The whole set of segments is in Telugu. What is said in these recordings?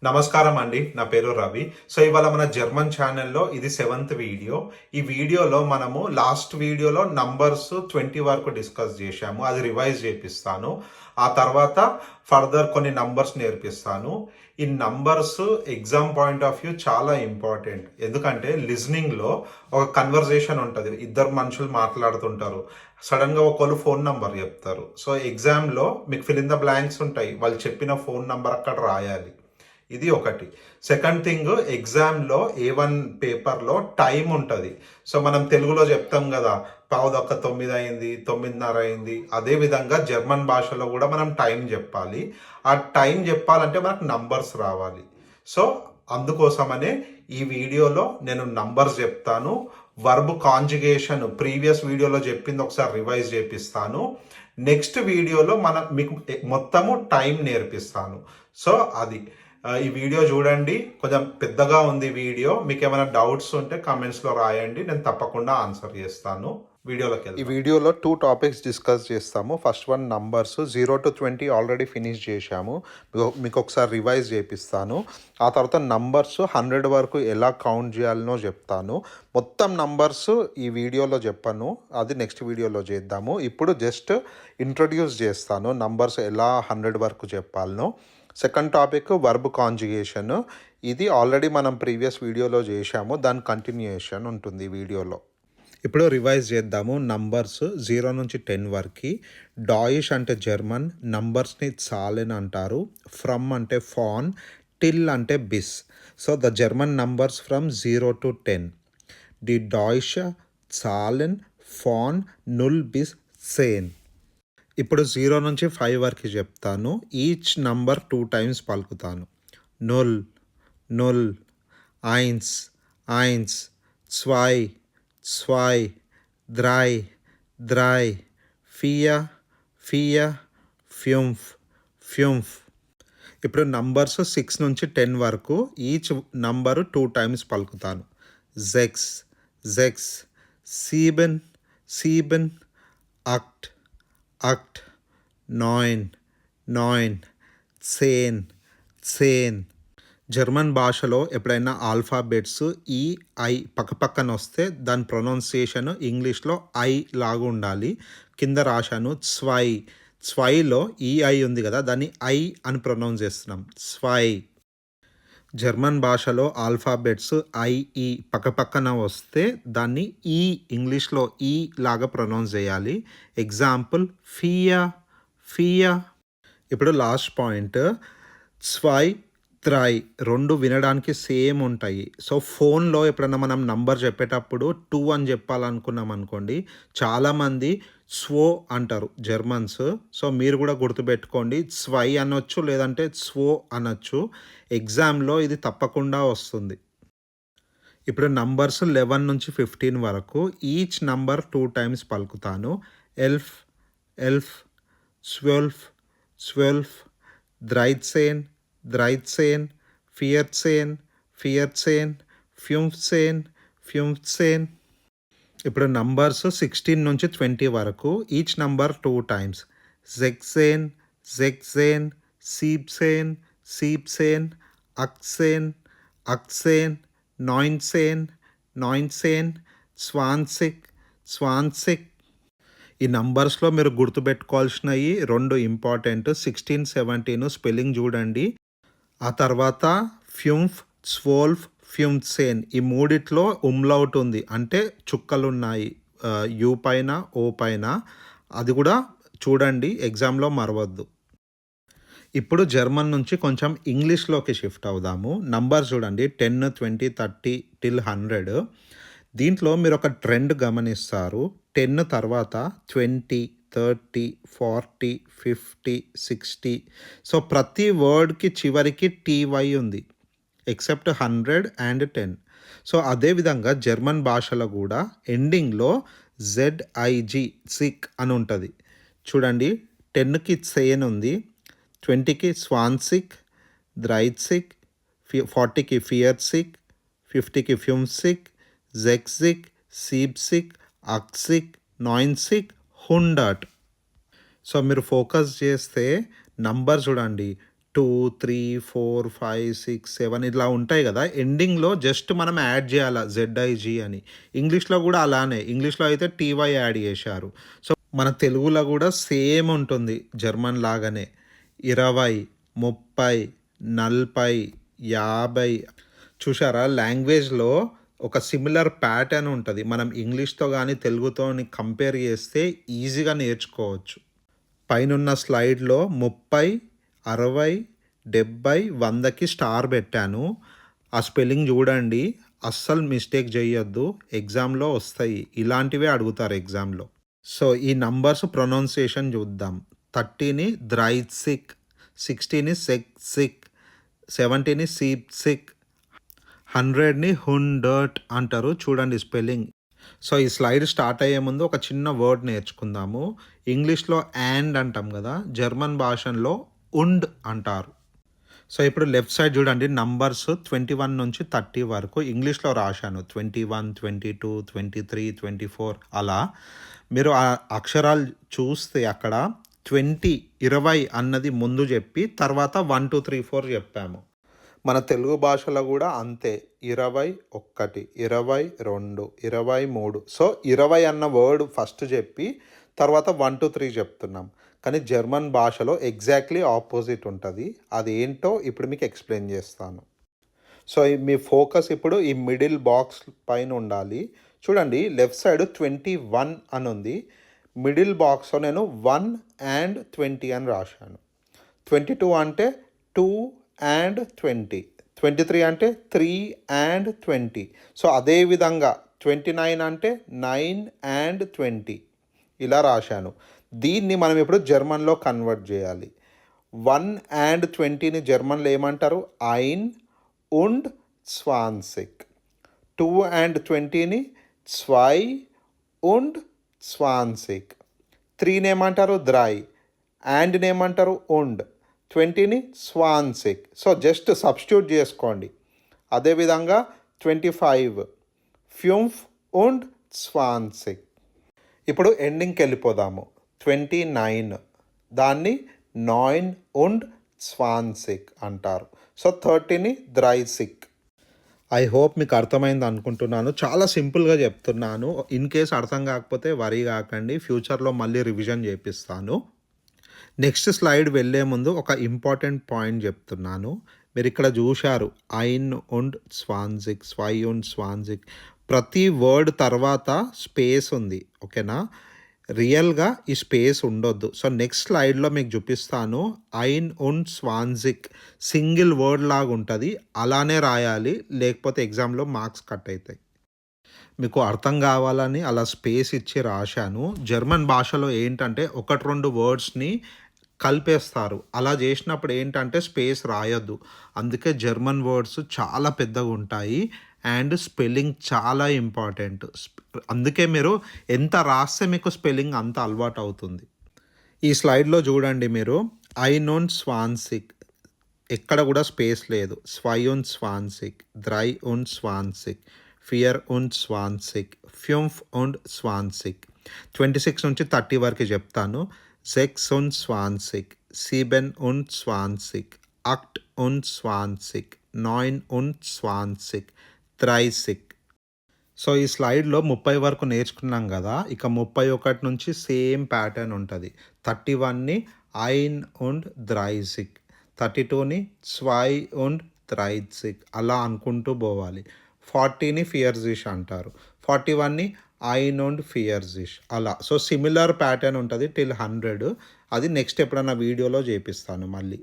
నమస్కారం అండి. నా పేరు రవి. సో ఇవాళ మన జర్మన్ ఛానల్‌లో ఇది 7థ్ వీడియో. ఈ వీడియోలో మనము లాస్ట్ వీడియోలో నంబర్స్ 20 వరకు డిస్కస్ చేశాము. అది రివైజ్ చేపిస్తాను. ఆ తర్వాత ఫర్దర్ కొన్ని నంబర్స్ నేర్పిస్తాను. ఈ numbers exam point of view చాలా ఇంపార్టెంట్. ఎందుకంటే లిజనింగ్‌లో ఒక కన్వర్జేషన్ ఉంటది. ఇద్దరు మనుషులు మాట్లాడుతుంటారు. సడన్‌గా ఒకళ్ళు ఫోన్ నంబర్ చెప్తారు. సో ఎగ్జామ్‌లో మీకు ఫిల్ ఇన్ ద బ్లాంక్స్ ఉంటాయి. వాళ్ళు చెప్పిన ఫోన్ నంబర్ అక్కడ రాయాలి. ఇది ఒకటి. సెకండ్ థింగ్, ఎగ్జామ్లో A1 పేపర్లో టైం ఉంటుంది. సో మనం తెలుగులో చెప్తాం కదా, 8:15 అయింది, 9:30 అయింది. అదేవిధంగా జర్మన్ భాషలో కూడా మనం టైం చెప్పాలి. ఆ టైం చెప్పాలంటే మనకు నంబర్స్ రావాలి. సో అందుకోసమనే ఈ వీడియోలో నేను నంబర్స్ చెప్తాను. వర్బ్ కాంజుగేషన్ ప్రీవియస్ వీడియోలో చెప్పింది ఒకసారి రివైజ్ చేపిస్తాను. నెక్స్ట్ వీడియోలో మీకు మొత్తము టైం నేర్పిస్తాను. సో అది ఈ వీడియో చూడండి. కొంచెం పెద్దగా ఉంది వీడియో. మీకు ఏమైనా డౌట్స్ ఉంటే కామెంట్స్లో రాయండి, నేను తప్పకుండా ఆన్సర్ చేస్తాను. వీడియోలోకి వెళ్దాం. ఈ వీడియోలో 2 టాపిక్స్ డిస్కస్ చేస్తాము. First one numbers 0 to 20 already finish చేశాము. మీకు ఒకసారి రివైజ్ చేపిస్తాను. ఆ తర్వాత నంబర్స్ 100 వరకు ఎలా కౌంట్ చేయాలనో చెప్తాను. మొత్తం నంబర్స్ ఈ వీడియోలో చెప్పను, అది నెక్స్ట్ వీడియోలో చేద్దాము. ఇప్పుడు జస్ట్ ఇంట్రొడ్యూస్ చేస్తాను నంబర్స్ ఎలా 100 వరకు చెప్పాలనో. Second topic verb conjugation. ఇది ఆల్రెడీ మనం ప్రీవియస్ వీడియోలో చేశాము, దాని కంటిన్యూయేషన్ ఉంటుంది వీడియోలో. ఇప్పుడు రివైజ్ చేద్దాము. నంబర్స్ 0 నుంచి 10 వరకు. డాయిష్ అంటే జర్మన్, నంబర్స్ని చాలెన్ అంటారు. ఫ్రమ్ అంటే ఫాన్, టిల్ అంటే బిస్. So the German numbers from 0 to 10. ది డాయిష్, చాలెన్, ఫాన్, నుల్, బిస్, సేన్. ఇప్పుడు 0 నుంచి 5 వరకు చెప్తాను. ఈచ్ నంబర్ 2 times పలుకుతాను. నుల్, నుల్, ఐన్స్, ఐన్స్, స్వై, స్వై, ద్రై, ద్రై, ఫియ, ఫియ, ఫ్యూంఫ్, ఫ్యూంఫ్. ఇప్పుడు నంబర్స్ 6 నుంచి 10 వరకు ఈచ్ నంబరు 2 times పలుకుతాను. జెక్స్, జెక్స్, సీబెన్, సీబెన్, అక్ట్, అక్ట్, 9, 9, సేన్, సేన్. జర్మన్ భాషలో ఎప్పుడైనా ఆల్ఫాబెట్స్ ఈ, ఐ పక్కపక్కన వస్తే దాని ప్రొనౌన్సియేషన్ ఇంగ్లీష్లో ఐ లాగా ఉండాలి. కింద రాశాను స్వై. స్వైలో ఈఐ ఉంది కదా, దాన్ని ఐ అని ప్రొనౌన్స్ చేస్తున్నాం, స్వై. జర్మన్ భాషలో ఆల్ఫాబెట్స్ ఐఈ పక్కపక్కన వస్తే దాన్ని ఈ ఇంగ్లీష్లో ఈ లాగా ప్రొనౌన్స్ చేయాలి. Example fear, fear. ఇప్పుడు లాస్ట్ పాయింట్, స్వై, త్రై. రెండు వినడానికి సేమ్ ఉంటాయి. సో ఫోన్లో ఎప్పుడైనా మనం నంబర్ చెప్పేటప్పుడు 2 అని చెప్పాలనుకున్నాం అనుకోండి, చాలామంది స్వో అంటారు జర్మన్స్. సో మీరు కూడా గుర్తుపెట్టుకోండి, స్వై అనొచ్చు లేదంటే స్వో అనొచ్చు. ఎగ్జామ్లో ఇది తప్పకుండా వస్తుంది. ఇప్పుడు నంబర్స్ 11 నుంచి 15 వరకు ఈచ్ నంబర్ 2 times పలుకుతాను. ఎల్ఫ్, ఎల్ఫ్, స్వెల్ఫ్, స్వెల్ఫ్, ద్రైట్సేన్, ద్రైట్సేన్, ఫియర్ట్సేన్, ఫియర్ట్సేన్, ఫ్యూంఫ్సేన్, ఫ్యూంఫ్సేన్. ఇప్పుడు నంబర్స్ 16 నుంచి 20 వరకు ఈచ్ నంబర్ 2 times. జెక్సేన్, జెక్సేన్, సీప్సేన్, సీప్సేన్, అక్సేన్, అక్సేన్, నాయిన్సేన్, నాయిన్సేన్, స్వాన్సిక్, స్వాన్సిక్. ఈ నంబర్స్లో మీరు గుర్తుపెట్టుకోవాల్సినవి 2 ఇంపార్టెంట్. 16, 17 స్పెల్లింగ్ చూడండి. ఆ తర్వాత ఫ్యూంఫ్, స్వోల్ఫ్, ఫ్యూంసేన్. ఈ మూడిట్లో ఉమ్లౌట్ ఉంది, అంటే చుక్కలు ఉన్నాయి యూ పైన, ఓ పైన. అది కూడా చూడండి, ఎగ్జామ్లో మరవద్దు. ఇప్పుడు జర్మన్ నుంచి కొంచెం ఇంగ్లీష్లోకి షిఫ్ట్ అవుదాము. నంబర్ చూడండి, 10, 20, 30 till 100. దీంట్లో మీరు ఒక ట్రెండ్ గమనిస్తారు. 10 తర్వాత 20, 30, 40, 50, 60. సో ప్రతి వర్డ్కి చివరికి టీవై ఉంది, ఎక్సెప్ట్ 100 and 10. సో అదేవిధంగా జర్మన్ భాషలో కూడా ఎండింగ్లో జెడ్ఐజి, సిక్ అని ఉంటుంది. చూడండి, 10కి సేన్ ఉంది, 20కి స్వాన్సిక్, ద్రైట్సిక్, 40కి ఫియర్సిక్, 50కి ఫ్యూమ్సిక్, జెక్సిక్, సీప్సిక్, అక్సిక్, నాయిన్సిక్, హుండర్ట్. సో మీరు ఫోకస్ చేస్తే నంబర్ చూడండి, 2, 3, 4, 5, 6, 7 ఇట్లా ఉంటాయి కదా. ఎండింగ్‌లో జస్ట్ మనం యాడ్ చేయాల జెడ్ఐజీ అని. ఇంగ్లీష్‌లో కూడా అలానే. ఇంగ్లీష్‌లో అయితే టీవై యాడ్ చేశారు. సో, మన తెలుగులో కూడా సేమ్ ఉంటుంది జర్మన్ లాగానే. 20, 30, 40, 50 చూశారా? లాంగ్వేజ్‌లో ఒక సిమిలర్ ప్యాటర్న్ ఉంటది. మనం ఇంగ్లీష్‌తో గాని, తెలుగుతోని కంపేర్ చేస్తే ఈజీగా నేర్చుకోవచ్చు. పైనున్న స్లైడ్‌లో 30, 60, 70, 100కి స్టార్ పెట్టాను. ఆ స్పెల్లింగ్ చూడండి. అస్సలు మిస్టేక్ చేయొద్దు. ఎగ్జామ్‌లో వస్తాయి. ఇలాంటివే అడుగుతారు ఎగ్జామ్‌లో. సో, ఈ నంబర్స్ ప్రొనౌన్సియేషన్ చూద్దాం. 30ని ద్రైత్సిక్, 60ని సెక్సిక్, 70ని సీప్సిక్, 100ని హుండర్ట్ అంటారు. చూడండి స్పెల్లింగ్. సో, ఈ స్లైడ్ స్టార్ట్ అయ్యే ముందు ఒక చిన్న వర్డ్ నేర్చుకుందాము. ఇంగ్లీష్‌లో అండ్ అంటాం కదా. జర్మన్ భాషలో ఉండ్ అంటారు. సో, ఇప్పుడు లెఫ్ట్ సైడ్ చూడండి నంబర్స్ 21 నుంచి 30 వరకు ఇంగ్లీష్‌లో రాశాను. 21, 22, 23, 24 అలా. మీరు ఆ అక్షరాలు చూస్తే అక్కడ 20 అన్నది ముందు చెప్పి తర్వాత 1, 2, 3, 4 చెప్పాము. మన తెలుగు భాషలో కూడా అంతే. 21, 22, 23. సో, 20 అన్న వర్డ్ ఫస్ట్ చెప్పి తర్వాత 1, 2, 3 చెప్తున్నాం. కానీ జర్మన్ భాషలో ఎగ్జాక్ట్లీ ఆపోజిట్ ఉంటుంది. అది ఏంటో ఇప్పుడు మీకు ఎక్స్ప్లెయిన్ చేస్తాను. సో, మీ ఫోకస్ ఇప్పుడు ఈ మిడిల్ బాక్స్ పైన ఉండాలి. చూడండి లెఫ్ట్ సైడ్ 21 అని ఉంది. మిడిల్ బాక్స్లో నేను 1 and 20 అని రాశాను. 22 అంటే 2 and 20. 23 అంటే 3 and 20. సో, అదేవిధంగా 29 అంటే 9 and 20 ఇలా రాశాను. దీన్ని మనం ఇప్పుడు జర్మన్లో కన్వర్ట్ చేయాలి. 1 and 20ని జర్మన్లో ఏమంటారు? ఐన్ und 20. 2 and 20ని 2 und 20. 3ని ఏమంటారు? 3. అండ్ని ఏమంటారు? und. 20ని 20. సో, జస్ట్ సబ్స్టిట్యూట్ చేసుకోండి. అదేవిధంగా 25 5 und 20. ఇప్పుడు ఎండింగ్కి వెళ్ళిపోదాము. 29 దాన్ని 9 und 20 అంటారు. సో, 30ని 30. ఐ హోప్ మీకు అర్థమైంది అనుకుంటున్నాను. చాలా సింపుల్గా చెప్తున్నాను. ఇన్ కేస్ అర్థం కాకపోతే వరీ కాకండి. ఫ్యూచర్లో మళ్ళీ రివిజన్ చేపిస్తాను. నెక్స్ట్ స్లైడ్ వెళ్ళే ముందు ఒక ఇంపార్టెంట్ పాయింట్ చెప్తున్నాను. మీరు ఇక్కడ చూశారు ఐన్ und 20, 2 und 20. ప్రతి వర్డ్ తర్వాత స్పేస్ ఉంది. ఓకేనా? రియల్గా ఈ స్పేస్ ఉండొద్దు. సో, నెక్స్ట్ స్లైడ్లో మీకు చూపిస్తాను. ఐన్ und 20 సింగిల్ వర్డ్ లాగా ఉంటుంది. అలానే రాయాలి. లేకపోతే ఎగ్జామ్లో మార్క్స్ కట్ అవుతాయి. మీకు అర్థం కావాలని అలా స్పేస్ ఇచ్చి రాశాను. జర్మన్ భాషలో ఏంటంటే 1, 2 వర్డ్స్ని కలిపేస్తారు. అలా చేసినప్పుడు ఏంటంటే స్పేస్ రాయొద్దు. అందుకే జర్మన్ వర్డ్స్ చాలా పెద్దగా ఉంటాయి అండ్ స్పెల్లింగ్ చాలా ఇంపార్టెంట్. అందుకే మీరు ఎంత రాస్తే మీకు స్పెల్లింగ్ అంత అలవాటు అవుతుంది. ఈ స్లైడ్లో చూడండి మీరు ఐన్ und 20 ఎక్కడ కూడా స్పేస్ లేదు. 2 und 20, 3 und 20, 4 und 20, 5 und 20. 26 నుంచి 30 వరకు చెప్తాను. 6 und 20, 7 und 20, 8 und 20, 9 und 20, 30. So, ఈ స్లైడ్లో 30 వరకు నేర్చుకున్నాం కదా. ఇక 31 నుంచి సేమ్ ప్యాటర్న్ ఉంటుంది. 31ని ఐన్ und 30, 32ని 2 und 30 అలా అనుకుంటూ పోవాలి. 40ని 40 అంటారు. 41ని ఐన్ und 40 అలా. సో, సిమిలర్ ప్యాటర్న్ ఉంటుంది టిల్ 100. అది నెక్స్ట్ ఎప్పుడన్నా వీడియోలో చేపిస్తాను మళ్ళీ.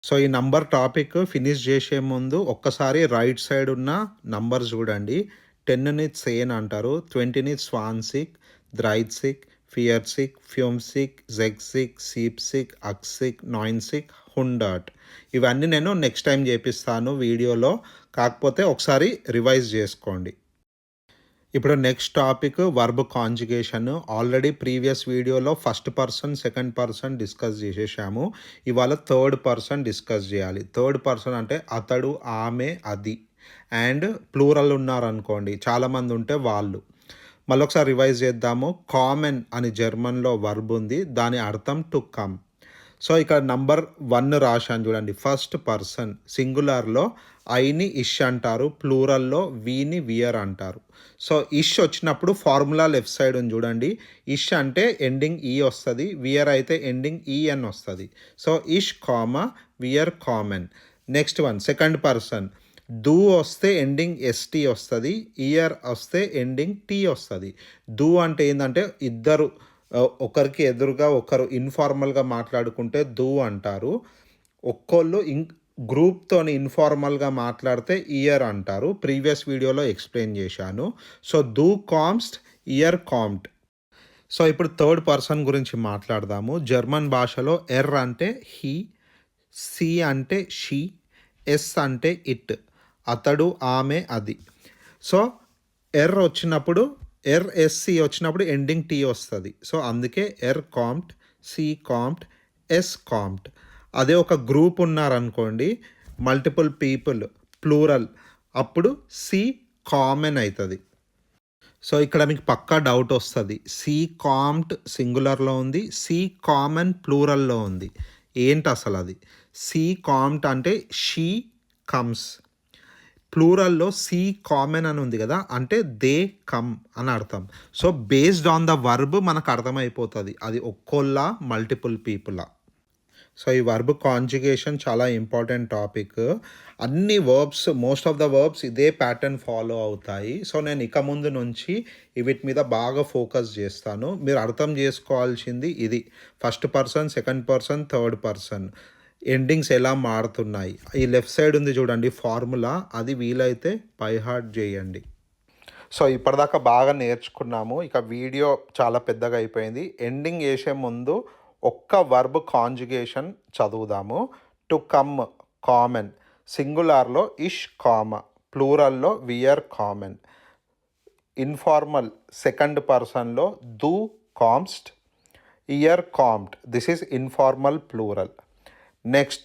సో, ఈ నంబర్ టాపిక్ ఫినిష్ చేసే ముందు ఒక్కసారి రైట్ సైడ్ ఉన్న నంబర్ చూడండి. 10ని 10 అంటారు. 20ని 20, 30, 40, 50, 60, 70, 80, 90, 100. ఇవన్నీ నేను నెక్స్ట్ టైం చేపిస్తాను వీడియోలో. కాకపోతే ఒకసారి రివైజ్ చేసుకోండి. ఇప్పుడు next topic verb conjugation. Already previous వీడియోలో first person, second person discuss చేసేసాము. ఇవాళ థర్డ్ పర్సన్ డిస్కస్ చేయాలి. థర్డ్ పర్సన్ అంటే అతడు, ఆమె, అది. అండ్ ప్లూరల్ ఉన్నారనుకోండి, చాలామంది ఉంటే వాళ్ళు. మళ్ళొకసారి రివైజ్ చేద్దాము. కామన్ అని జర్మన్లో వర్బ్ ఉంది. దాని అర్థం టు కమ్. సో ఇక్కడ నంబర్ 1 రాశాను చూడండి. ఫస్ట్ పర్సన్ సింగులర్‌లో ఐని ఇష్ అంటారు. ప్లూరల్‌లో వీని వియర్ అంటారు. సో ఇష్ వచ్చినప్పుడు ఫార్ములా లెఫ్ట్ సైడ్ ఉంది చూడండి. ఇష్ అంటే ఎండింగ్ ఈ వస్తది. వియర్ అయితే ఎండింగ్ ఈఎన్ వస్తది. సో ఇష్ కామా వియర్ common. Next one second person డూ వస్తే ఎండింగ్ ఎస్టీ వస్తుంది. ఇయర్ వస్తే ఎండింగ్ టీ వస్తుంది. డూ అంటే ఏంటంటే ఇద్దరు ఒకరికి ఎదురుగా ఒకరు ఇన్ఫార్మల్గా మాట్లాడుకుంటే డూ అంటారు. ఒక్కోళ్ళు గ్రూప్తో ఇన్ఫార్మల్గా మాట్లాడితే ఇయర్ అంటారు. ప్రీవియస్ వీడియోలో ఎక్స్ప్లెయిన్ చేశాను. సో డూ కామ్స్ట్, ఇయర్ కామ్ట్. సో ఇప్పుడు థర్డ్ పర్సన్ గురించి మాట్లాడదాము. జర్మన్ భాషలో ఎర్ అంటే హీ, సి అంటే షీ, ఎస్ అంటే ఇట్, అతడు, ఆమె, అది. సో ఎర్ వచ్చినప్పుడు ఎస్సి వచ్చినప్పుడు ఎండింగ్ టీ వస్తుంది. సో అందుకే ఎర్ కామ్ట్, సి కామ్ట్, ఎస్ కామ్ట్. అదే ఒక గ్రూప్ ఉన్నారనుకోండి, మల్టిపుల్ పీపుల్ ప్లూరల్, అప్పుడు సి కామన్ అవుతుంది. సో ఇక్కడ మీకు పక్కా డౌట్ వస్తుంది. సి కామ్ట్ సింగులర్లో ఉంది, సి కామన్ ప్లూరల్లో ఉంది. ఏంటి అసలు అది? సి కామ్ట్ అంటే షీ కమ్స్. ప్లూరల్లో సి కామన్ అని ఉంది కదా, అంటే దే కమ్ అని అర్థం. So based on the verb మనకు అర్థమైపోతుంది అది ఒక్కోళ్ళ మల్టిపుల్ పీపులా. సో ఈ వర్బ్ కాంజుగేషన్ చాలా ఇంపార్టెంట్ టాపిక్. అన్ని verbs, most of the verbs ఇదే ప్యాటర్న్ ఫాలో అవుతాయి. సో నేను ఇక ముందు నుంచి వీటి మీద బాగా ఫోకస్ చేస్తాను. మీరు అర్థం చేసుకోవాల్సింది ఇది: first person, second person, third person endings ఎలా మారుతున్నాయి. ఈ లెఫ్ట్ సైడ్ ఉంది చూడండి ఫార్ములా, అది వీలైతే బై హార్ట్ చేయండి. సో ఇప్పటిదాకా బాగా నేర్చుకున్నాము. ఇక వీడియో చాలా పెద్దగా అయిపోయింది. ఎండింగ్ వేసే ముందు ఒక్క వర్బ్ కాంజుగేషన్ చదువుదాము. టు కమ్ కామన్, సింగులార్లో ఇష్ కామ, ప్లూరల్లో వియర్ కామన్. ఇన్ఫార్మల్ సెకండ్ పర్సన్లో డూ కామ్స్ట్, ఇయర్ కామ్ట్, this is informal plural. Next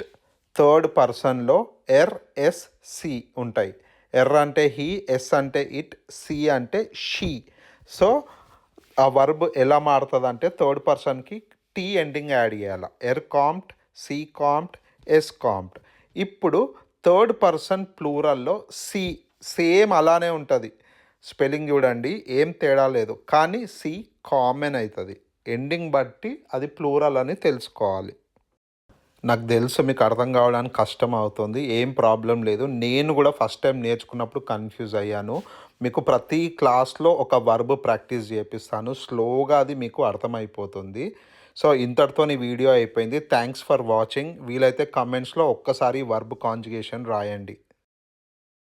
third పర్సన్లో ఎర్, ఎస్, సి ఉంటాయి. ఎర్ అంటే హీ, ఎస్ అంటే ఇట్, సి అంటే షీ. సో ఆ వర్బ్ ఎలా మారుతుంది అంటే థర్డ్ పర్సన్కి టీ ఎండింగ్ యాడ్ చేయాలి. ఎర్ కామ్ట్, సి కామ్ట్, ఎస్ కామ్ట్. ఇప్పుడు థర్డ్ పర్సన్ ప్లూరల్లో సి సేమ్ అలానే ఉంటుంది. స్పెల్లింగ్ చూడండి, ఏం తేడా లేదు. కానీ సి కామన్ అవుతుంది. ఎండింగ్ బట్టి అది ప్లూరల్ అని తెలుసుకోవాలి. నాకు తెలుసు మీకు అర్థం కావడానికి కష్టం అవుతుంది. ఏం ప్రాబ్లం లేదు. నేను కూడా ఫస్ట్ టైం నేర్చుకున్నప్పుడు కన్ఫ్యూజ్ అయ్యాను. మీకు ప్రతి క్లాస్లో ఒక వర్బ్ ప్రాక్టీస్ చేపిస్తాను. స్లోగా అది మీకు అర్థమైపోతుంది. సో ఇంతటితో ఈ వీడియో అయిపోయింది. Thanks for watching. వీలైతే కమెంట్స్లో ఒక్కసారి వర్బ్ కాంజుగేషన్ రాయండి.